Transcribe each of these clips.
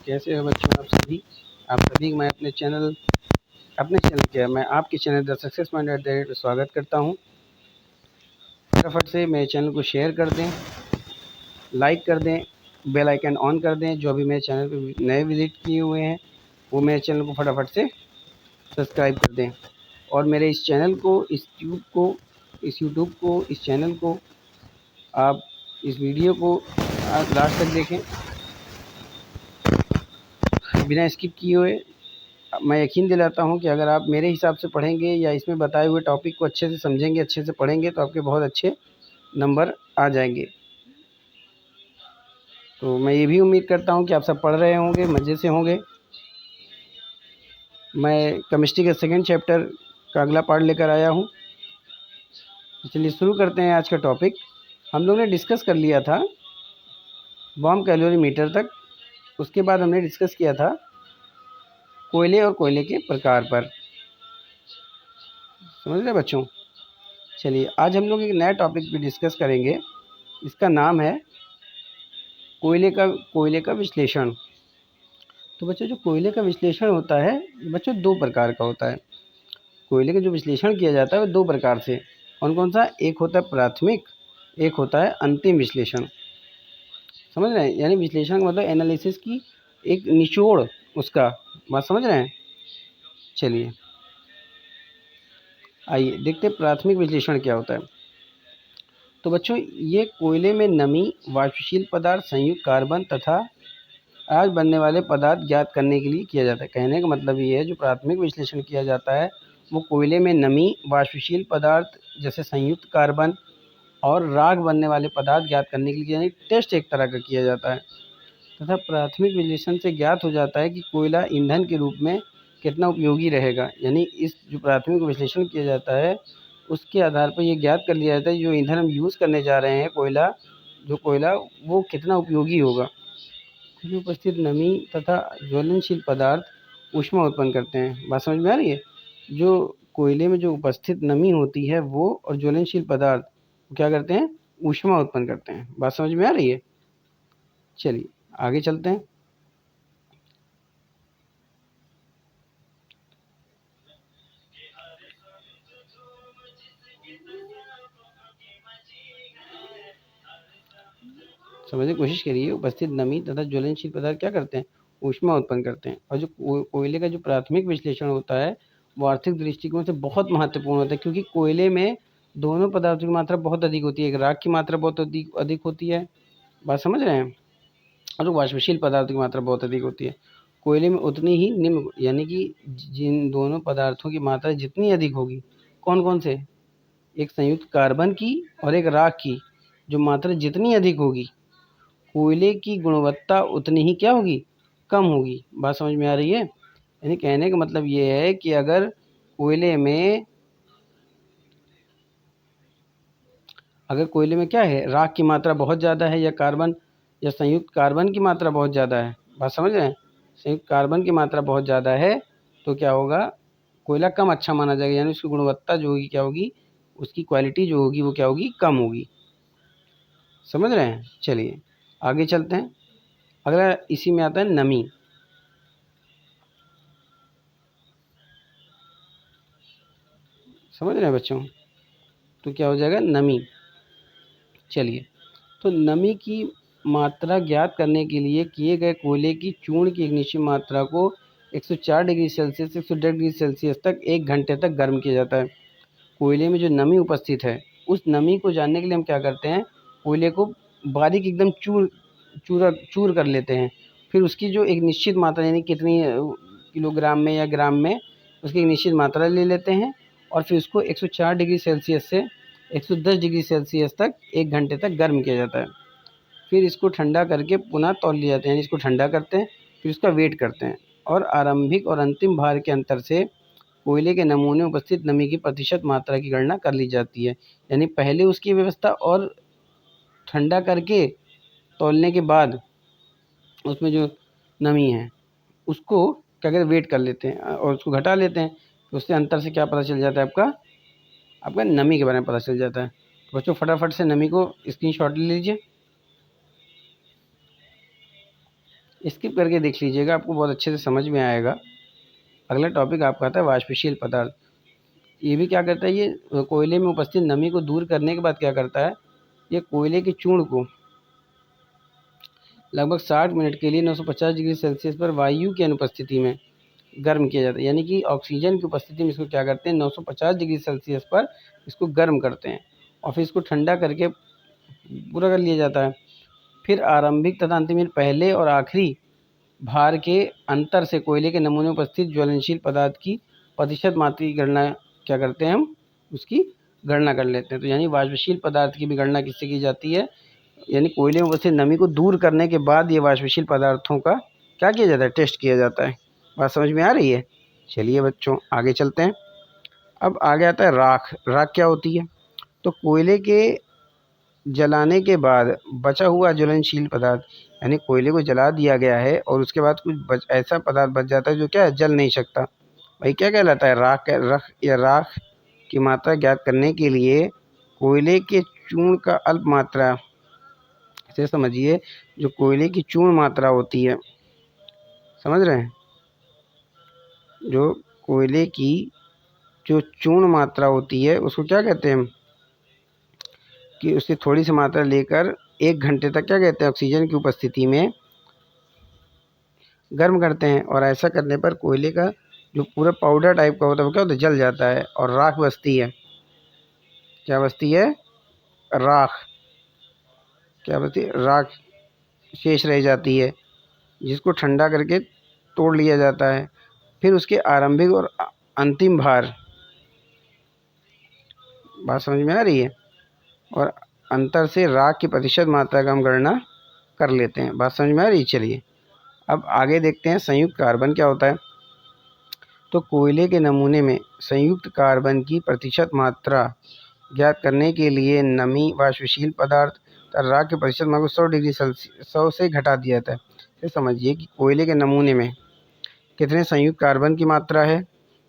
कैसे हो बच्चों आप सभी मैं अपने चैनल क्या मैं आपके चैनल द सक्सेस माइंडेड पे स्वागत करता हूं। फटाफट से मेरे चैनल को शेयर कर दें, लाइक कर दें, बेल आइकन ऑन कर दें। जो अभी मेरे चैनल पे नए विजिट किए हुए हैं वो मेरे चैनल को फटाफट से सब्सक्राइब कर दें और मेरे इस चैनल को, इस चैनल को आप इस वीडियो को लास्ट तक देखें बिना स्किप किए हुए। मैं यकीन दिलाता हूं कि अगर आप मेरे हिसाब से पढ़ेंगे या इसमें बताए हुए टॉपिक को अच्छे से समझेंगे, अच्छे से पढ़ेंगे तो आपके बहुत अच्छे नंबर आ जाएंगे। तो मैं ये भी उम्मीद करता हूं कि आप सब पढ़ रहे होंगे, मज़े से होंगे। मैं केमिस्ट्री के सेकंड चैप्टर का अगला पार्ट लेकर आया हूं। चलिए शुरू करते हैं आज का टॉपिक। हम लोग ने डिस्कस कर लिया था बॉम्ब कैलोरीमीटर तक। उसके बाद हमने डिस्कस किया था कोयले और कोयले के प्रकार पर। समझ रहे बच्चों? चलिए आज हम लोग एक नया टॉपिक भी डिस्कस करेंगे। इसका नाम है कोयले का विश्लेषण। तो बच्चों जो कोयले का विश्लेषण होता है बच्चों दो प्रकार का होता है। कोयले का जो विश्लेषण किया जाता है वो दो प्रकार से। कौन कौन सा? एक होता है प्राथमिक, एक होता है अंतिम विश्लेषण। समझ रहे हैं? यानी विश्लेषण का मतलब एनालिसिस की एक निचोड़, उसका बात समझ रहे हैं? चलिए आइए देखते हैं प्राथमिक विश्लेषण क्या होता है। तो बच्चों ये कोयले में नमी, वाष्पशील पदार्थ, संयुक्त कार्बन तथा आज बनने वाले पदार्थ ज्ञात करने के लिए किया जाता है। कहने का मतलब ये है जो प्राथमिक विश्लेषण किया जाता है वो कोयले में नमी, वाष्पशील पदार्थ जैसे संयुक्त कार्बन और राख बनने वाले पदार्थ ज्ञात करने के लिए यानी टेस्ट एक तरह का किया जाता है। तथा प्राथमिक विश्लेषण से ज्ञात हो जाता है कि कोयला ईंधन के रूप में कितना उपयोगी रहेगा। यानी इस जो प्राथमिक विश्लेषण किया जाता है उसके आधार पर ये ज्ञात कर लिया जाता है जो ईंधन हम यूज़ करने जा रहे हैं कोयला वो कितना उपयोगी होगा। में उपस्थित नमी तथा ज्वलनशील पदार्थ ऊष्मा उत्पन्न करते हैं। बात समझ में आ रही है? जो कोयले में जो उपस्थित नमी होती है वो और ज्वलनशील पदार्थ क्या करते हैं? ऊष्मा उत्पन्न करते हैं। बात समझ में आ रही है? चलिए आगे चलते हैं। समझने की कोशिश करिए। उपस्थित नमी तथा ज्वलनशील पदार्थ क्या करते हैं? ऊष्मा उत्पन्न करते हैं। और जो कोयले का जो प्राथमिक विश्लेषण होता है वो आर्थिक दृष्टिकोण से बहुत महत्वपूर्ण होता है क्योंकि कोयले में दोनों पदार्थों की मात्रा बहुत अधिक होती है। एक राख की मात्रा बहुत अधिक होती है। बात समझ रहे हैं? और वाष्पशील पदार्थों की मात्रा बहुत अधिक होती है। कोयले में उतनी ही निम्न यानी कि जिन दोनों पदार्थों की मात्रा जितनी अधिक होगी, कौन कौन से? एक संयुक्त कार्बन की और एक राख की जो मात्रा जितनी अधिक होगी कोयले की गुणवत्ता उतनी ही क्या होगी? कम होगी। बात समझ में आ रही है? यानी कहने का मतलब ये है कि अगर कोयले में क्या है, राख की मात्रा बहुत ज़्यादा है या संयुक्त कार्बन की मात्रा बहुत ज़्यादा है। बात समझ रहे हैं? संयुक्त कार्बन की मात्रा बहुत ज़्यादा है तो क्या होगा? कोयला कम अच्छा माना जाएगा। यानी उसकी गुणवत्ता जो होगी क्या होगी? उसकी क्वालिटी जो होगी वो क्या होगी? कम होगी। समझ रहे हैं? चलिए आगे चलते हैं। अगला इसी में आता है नमी। समझ रहे हैं बच्चों? तो क्या हो जाएगा? नमी। चलिए तो नमी की मात्रा ज्ञात करने के लिए किए गए कोयले की चूर्ण की एक निश्चित मात्रा को 104 डिग्री सेल्सियस से 110 डिग्री सेल्सियस तक 1 घंटे तक गर्म किया जाता है। कोयले में जो नमी उपस्थित है उस नमी को जानने के लिए हम क्या करते हैं? कोयले को बारीक एकदम चूर कर लेते हैं। फिर उसकी जो एक निश्चित मात्रा यानी कितनी किलोग्राम में या ग्राम में उसकी एक निश्चित मात्रा ले लेते हैं और फिर उसको 104 डिग्री सेल्सियस से 110 डिग्री सेल्सियस तक 1 घंटे तक गर्म किया जाता है। फिर इसको ठंडा करके पुनः तौल लिया जाता है। यानी इसको ठंडा करते हैं फिर उसका वेट करते हैं और आरंभिक और अंतिम भार के अंतर से कोयले के नमूने में उपस्थित नमी की प्रतिशत मात्रा की गणना कर ली जाती है। यानी पहले उसकी व्यवस्था और ठंडा करके तौलने के बाद उसमें जो नमी है उसको क्या कहते हैं? वेट कर लेते हैं और उसको घटा लेते हैं। तो उससे अंतर से क्या पता चल जाता है? आपका नमी के बारे में पता चल जाता है। तो बच्चों फटाफट से नमी को स्क्रीनशॉट ले लीजिए। स्किप करके देख लीजिएगा, आपको बहुत अच्छे से समझ में आएगा। अगला टॉपिक आपका आता है वाष्पशील पदार्थ। ये भी क्या करता है, ये कोयले में उपस्थित नमी को दूर करने के बाद क्या करता है, ये कोयले के चूर्ण को लगभग 60 मिनट के लिए 950 डिग्री सेल्सियस पर वायु की अनुपस्थिति में गर्म किया जाता है। यानी कि ऑक्सीजन की उपस्थिति में इसको क्या करते हैं, 950 डिग्री सेल्सियस पर इसको गर्म करते हैं और फिर इसको ठंडा करके पूरा कर लिया जाता है। फिर आरंभिक तथा अंतिम पहले और आखिरी भार के अंतर से कोयले के नमूने में उपस्थित ज्वलनशील पदार्थ की प्रतिशत मात्रा की गणना क्या करते हैं, हम उसकी गणना कर लेते हैं। तो यानी वाष्पशील पदार्थ की भी गणना किससे की जाती है, यानी कोयले में उपस्थित नमी को दूर करने के बाद ये वाष्पशील पदार्थों का क्या किया जाता है, टेस्ट किया जाता है। बात समझ में आ रही है। चलिए बच्चों आगे चलते हैं। अब आगे आता है राख। राख क्या होती है, तो कोयले के जलाने के बाद बचा हुआ ज्वलनशील पदार्थ, यानी कोयले को जला दिया गया है और उसके बाद कुछ ऐसा पदार्थ बच जाता है जो क्या है, जल नहीं सकता, भाई क्या कहलाता है, राख। रख या राख की मात्रा ज्ञात करने के लिए कोयले के चूर्ण का अल्प मात्रा से समझिए, जो कोयले की चूर्ण मात्रा होती है, समझ रहे हैं, जो कोयले की जो चूर्ण मात्रा होती है उसको क्या कहते हैं, कि उसकी थोड़ी सी मात्रा लेकर 1 घंटे तक क्या कहते हैं, ऑक्सीजन की उपस्थिति में गर्म करते हैं। और ऐसा करने पर कोयले का जो पूरा पाउडर टाइप का होता है वो क्या होता है, जल जाता है और राख बचती है। क्या बचती है, राख। क्या बचती है, राख शेष रह जाती है, जिसको ठंडा करके तोड़ लिया जाता है। फिर उसके आरंभिक और अंतिम भार, बात समझ में आ रही है, और अंतर से राख की प्रतिशत मात्रा का हम गणना कर लेते हैं। बात समझ में आ रही है। चलिए अब आगे देखते हैं संयुक्त कार्बन क्या होता है। तो कोयले के नमूने में संयुक्त कार्बन की प्रतिशत मात्रा ज्ञात करने के लिए नमी, वाष्पशील पदार्थ तथा राख की प्रतिशत मात्रा को 100 डिग्री सेल्सियस 100 से घटा दिया जाता है। फिर समझिए कि कोयले के नमूने में कितने संयुक्त कार्बन की मात्रा है,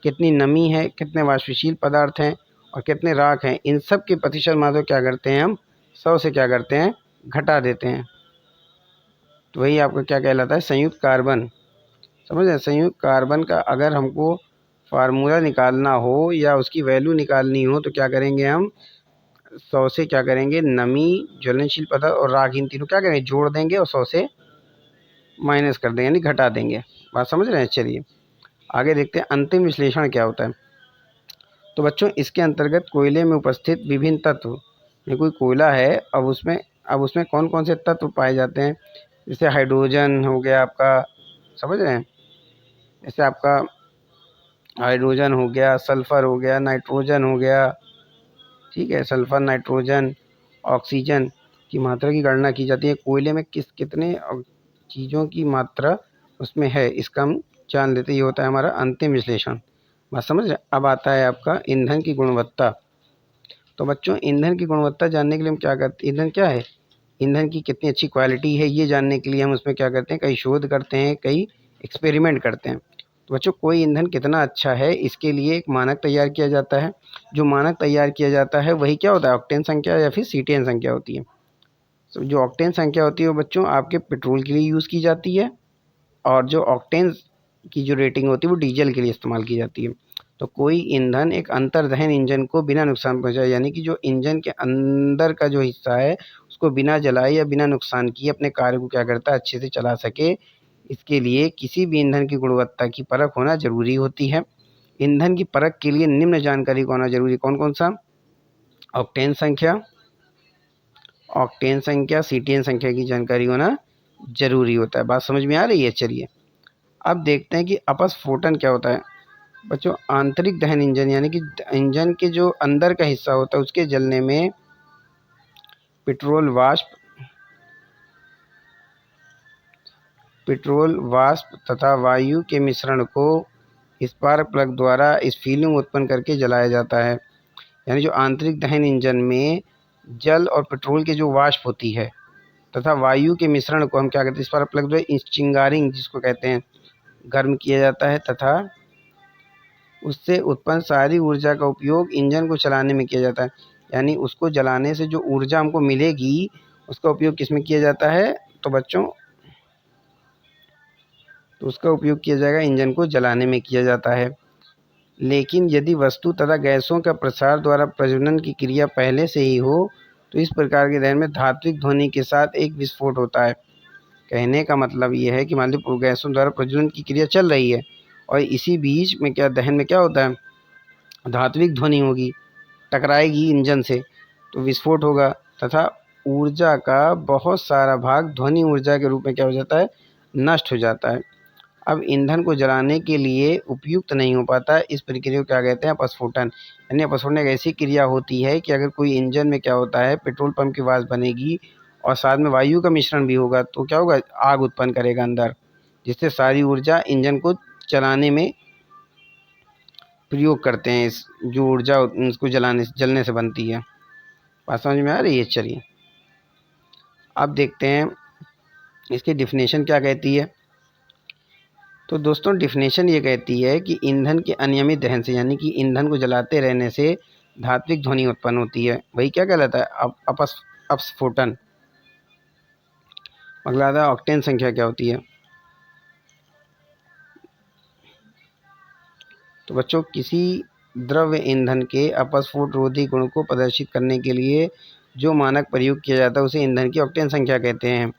कितनी नमी है, कितने वाष्पशील पदार्थ हैं और कितने राख हैं। इन सब की प्रतिशत मात्रा क्या करते हैं, हम 100 से क्या करते हैं, घटा देते हैं। तो वही आपका क्या कहलाता है, संयुक्त कार्बन। समझ रहे हैं, संयुक्त कार्बन का अगर हमको फार्मूला निकालना हो या उसकी वैल्यू निकालनी हो तो क्या करेंगे, हम 100 से क्या करेंगे, नमी, ज्वलनशील पदार्थ और राख, इन तीनों क्या करेंगे, जोड़ देंगे और 100 से माइनस कर देंगे, यानी घटा देंगे। बात समझ रहे हैं। चलिए आगे देखते हैं अंतिम विश्लेषण क्या होता है। तो बच्चों इसके अंतर्गत कोयले में उपस्थित विभिन्न तत्व, ये कोई कोयला है, अब उसमें कौन कौन से तत्व पाए जाते हैं, जैसे हाइड्रोजन हो गया आपका, समझ रहे हैं, जैसे आपका हाइड्रोजन हो गया, सल्फ़र हो गया, नाइट्रोजन हो गया, ठीक है, सल्फ़र, नाइट्रोजन, ऑक्सीजन की मात्रा की गणना की जाती है। कोयले में कितने चीज़ों की मात्रा उसमें है, इसका हम जान लेते हैं। ये होता है हमारा अंतिम विश्लेषण। बात समझ रहे हैं। अब आता है आपका ईंधन की गुणवत्ता। तो बच्चों ईंधन की गुणवत्ता जानने के लिए हम क्या करते हैं, ईंधन क्या है, ईंधन की कितनी अच्छी क्वालिटी है ये जानने के लिए हम उसमें क्या करते हैं, कई शोध करते हैं, कई एक्सपेरिमेंट करते हैं। तो बच्चों कोई ईंधन कितना अच्छा है इसके लिए एक मानक तैयार किया जाता है। जो मानक तैयार किया जाता है वही क्या होता है, ऑक्टेन संख्या या फिर सीटीएन संख्या होती है। तो जो ऑक्टेन संख्या होती है वो बच्चों आपके पेट्रोल के लिए यूज़ की जाती है, और जो ऑक्टेन की जो रेटिंग होती है वो डीजल के लिए इस्तेमाल की जाती है। तो कोई ईंधन एक अंतर्दहन इंजन को बिना नुकसान पहुंचाए, यानी कि जो इंजन के अंदर का जो हिस्सा है उसको बिना जलाए या बिना नुकसान किए अपने कार्य को क्या करता है, अच्छे से चला सके, इसके लिए किसी भी ईंधन की गुणवत्ता की परख होना जरूरी होती है। ईंधन की परख के लिए निम्न जानकारी को होना जरूरी, कौन कौन सा, ऑक्टेन संख्या, सीटीएन संख्या की जानकारी होना जरूरी होता है। बात समझ में आ रही है। चलिए अब देखते हैं कि अपस्फोटन क्या होता है। बच्चों आंतरिक दहन इंजन, यानी कि इंजन के जो अंदर का हिस्सा होता है उसके जलने में पेट्रोल वाष्प तथा वायु के मिश्रण को स्पार्क प्लग द्वारा इस फीलिंग उत्पन्न करके जलाया जाता है। यानी जो आंतरिक दहन इंजन में जल और पेट्रोल की जो वाष्प होती है तथा वायु के मिश्रण को हम क्या कहते हैं, स्पार्क प्लग द्वारा चिंगारिंग जिसको कहते हैं, गर्म किया जाता है तथा उससे उत्पन्न सारी ऊर्जा का उपयोग इंजन को चलाने में किया जाता है। यानी उसको जलाने से जो ऊर्जा हमको मिलेगी उसका उपयोग किस में किया जाता है, तो बच्चों तो उसका उपयोग किया जाएगा इंजन को जलाने में किया जाता है। लेकिन यदि वस्तु तथा गैसों का प्रसार द्वारा प्रज्वलन की क्रिया पहले से ही हो तो इस प्रकार के दहन में धात्विक ध्वनि के साथ एक विस्फोट होता है। कहने का मतलब ये है कि मान लीजिए गैसों द्वारा प्रज्वलन की क्रिया चल रही है और इसी बीच में क्या दहन में क्या होता है, धात्विक ध्वनि होगी, टकराएगी इंजन से तो विस्फोट होगा तथा ऊर्जा का बहुत सारा भाग ध्वनि ऊर्जा के रूप में क्या हो जाता है, नष्ट हो जाता है। अब ईंधन को जलाने के लिए उपयुक्त नहीं हो पाता। इस प्रक्रिया को क्या कहते हैं, अपस्फोटन। यानी अपस्फोटन एक ऐसी क्रिया होती है कि अगर कोई इंजन में क्या होता है, पेट्रोल पंप की आवाज़ बनेगी और साथ में वायु का मिश्रण भी होगा तो क्या होगा, आग उत्पन्न करेगा अंदर, जिससे सारी ऊर्जा इंजन को चलाने में प्रयोग करते हैं। इस जो ऊर्जा उसको जलने से बनती है। बात समझ में आ रही है? चलिए अब देखते हैं इसकी डिफिनेशन क्या कहती है। तो दोस्तों डिफिनेशन ये कहती है कि ईंधन के अनियमित दहन से, यानी कि ईंधन को जलाते रहने से धात्विक ध्वनि उत्पन्न होती है। वही क्या कहलाता है, अपस्फोटन। अगला ऑक्टेन संख्या क्या होती है। तो बच्चों किसी द्रव्य ईंधन के अपस्फोट रोधी गुण को प्रदर्शित करने के लिए जो मानक प्रयोग किया जाता है उसे ईंधन की ऑक्टेन संख्या कहते हैं।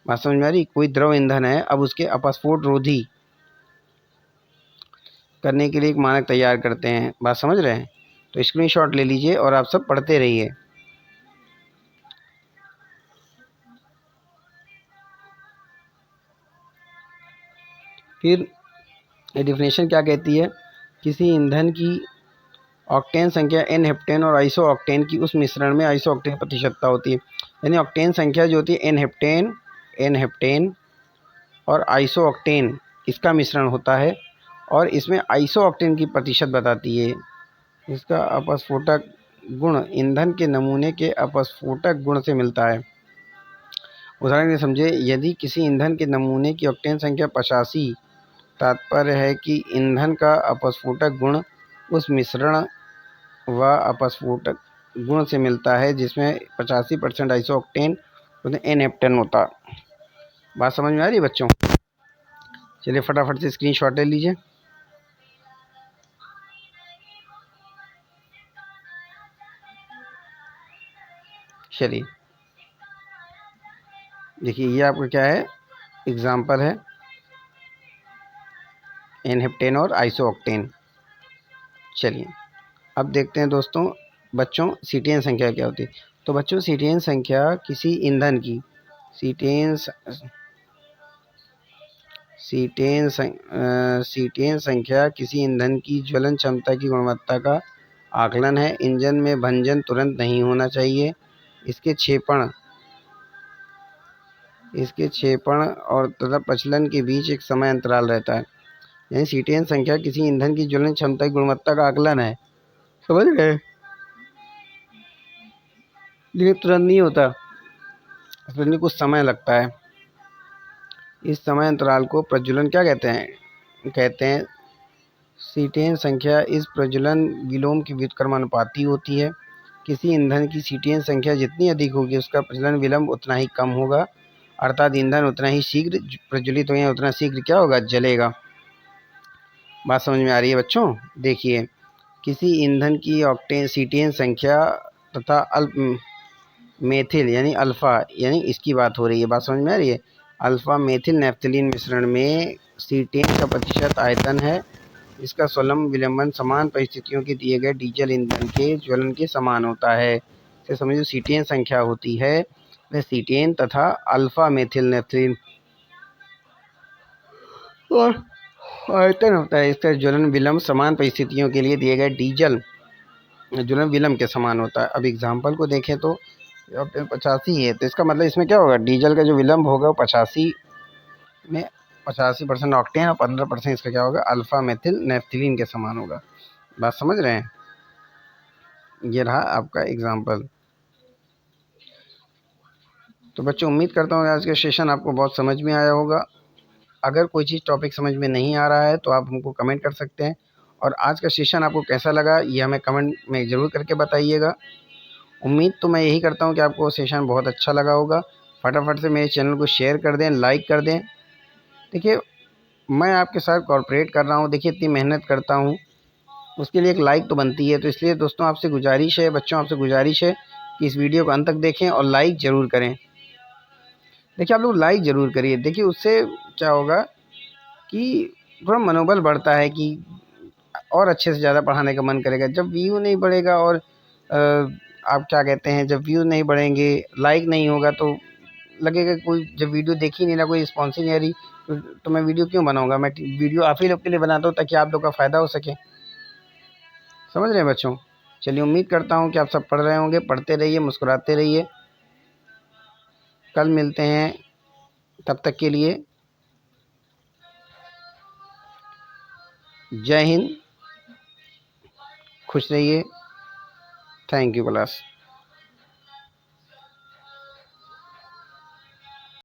बात समझ में आ रही? कोई द्रव ईंधन है, अब उसके अपस्फोट रोधी करने के लिए एक मानक तैयार करते हैं। बात समझ रहे हैं? तो स्क्रीनशॉट ले लीजिए और आप सब पढ़ते रहिए। फिर डेफिनेशन क्या कहती है, किसी ईंधन की ऑक्टेन संख्या एन हेप्टेन और आइसो ऑक्टेन की उस मिश्रण में आइसो ऑक्टेन प्रतिशतता होती है। यानी ऑक्टेन संख्या जो होती है एन हेप्टेन और आइसो ऑक्टेन इसका मिश्रण होता है और इसमें आइसो ऑक्टेन की प्रतिशत बताती है। इसका अपस्फोटक गुण ईंधन के नमूने के अपस्फोटक गुण से मिलता है। उदाहरण के समझे, यदि किसी ईंधन के नमूने की ऑक्टेन संख्या 85, तात्पर्य है कि ईंधन का अपस्फोटक गुण उस मिश्रण व अपस्फोटक गुण से मिलता है जिसमें 85% आइसो ऑक्टेन एन हेप्टेन होता। बात समझ में आ रही है बच्चों? चलिए फटाफट से स्क्रीनशॉट ले लीजिए। चलिए देखिए ये आपका क्या है, एग्जाम्पल है एन हेप्टेन और आइसो ऑक्टेन। चलिए अब देखते हैं दोस्तों बच्चों सीटेन संख्या क्या होती है। तो बच्चों सीटेन संख्या किसी ईंधन की सीटेन संख्या किसी ईंधन की ज्वलन क्षमता की गुणवत्ता का आकलन है। इंजन में भंजन तुरंत नहीं होना चाहिए। इसके क्षेपण और तथा प्रचलन के बीच एक समय अंतराल रहता है। यानी सीटेन संख्या किसी ईंधन की ज्वलन क्षमता की गुणवत्ता का आकलन है, समझ गए? लेकिन तुरंत नहीं होता, इसमें कुछ समय लगता है। इस समय अंतराल को प्रज्वलन क्या कहते हैं सीटेन संख्या इस प्रज्वलन विलोम की व्युत्क्रमानुपाती होती है। किसी ईंधन की सीटेन संख्या जितनी अधिक होगी उसका प्रज्वलन विलंब उतना ही कम होगा, अर्थात ईंधन उतना ही शीघ्र प्रज्वलित होगा, उतना शीघ्र क्या होगा, जलेगा। बात समझ में आ रही है बच्चों? देखिए किसी ईंधन की ऑक्टेन सीटेन संख्या तथा अल्प मेथिल यानी अल्फा, यानी इसकी बात हो रही है। बात समझ में आ रही है? अल्फा मेथिल नैफ्थलीन मिश्रण में सीटेन का प्रतिशत आयतन है। इसका स्वलंब विलंबन समान परिस्थितियों के दिए गए डीजल ईंधन के ज्वलन के समान होता है। इसे समझो सीटेन संख्या होती है वह सीटेन तथा अल्फा मेथिल नैफ्थलीन और आयतन होता है। इसका ज्वलन विलंब समान परिस्थितियों के लिए दिए गए डीजल ज्वलन विलंब के समान होता है। अब एग्जाम्पल को देखें तो 85 है, तो इसका मतलब इसमें क्या होगा, डीजल का जो विलंब होगा वो 85 में 85% ऑक्टेन और 15% इसका क्या होगा, अल्फा मेथिल नैफ्थलीन के समान होगा। बात समझ रहे हैं? ये रहा आपका एग्जाम्पल। तो बच्चों उम्मीद करता हूँ आज का सेशन आपको बहुत समझ में आया होगा। अगर कोई चीज़ टॉपिक समझ में नहीं आ रहा है तो आप हमको कमेंट कर सकते हैं और आज का सेशन आपको कैसा लगा ये हमें कमेंट में ज़रूर करके बताइएगा। उम्मीद तो मैं यही करता हूँ कि आपको सेशन बहुत अच्छा लगा होगा। फटाफट से मेरे चैनल को शेयर कर दें, लाइक कर दें। देखिए मैं आपके साथ कॉर्पोरेट कर रहा हूँ, देखिए इतनी मेहनत करता हूँ, उसके लिए एक लाइक तो बनती है। तो इसलिए दोस्तों आपसे गुजारिश है, बच्चों आपसे गुजारिश है कि इस वीडियो को अंत तक देखें और लाइक ज़रूर करें। देखिए आप लोग लाइक ज़रूर करिए, देखिए उससे क्या होगा कि थोड़ा मनोबल बढ़ता है कि और अच्छे से ज़्यादा पढ़ाने का मन करेगा। जब व्यू नहीं बढ़ेगा और आप क्या कहते हैं, जब व्यू नहीं बढ़ेंगे, लाइक नहीं होगा, तो लगेगा कोई जब वीडियो देख ही नहीं रहा, कोई रिस्पॉन्स ही नहीं आ रही, तो मैं वीडियो क्यों बनाऊँगा? मैं वीडियो आप ही लोग के लिए बनाता हूँ ताकि आप लोग का फ़ायदा हो सके। समझ रहे हैं बच्चों? चलिए उम्मीद करता हूँ कि आप सब पढ़ रहे होंगे, पढ़ते रहिए, मुस्कुराते रहिए। कल मिलते हैं, तब तक के लिए जय हिंद, खुश रहिए। Thank you class.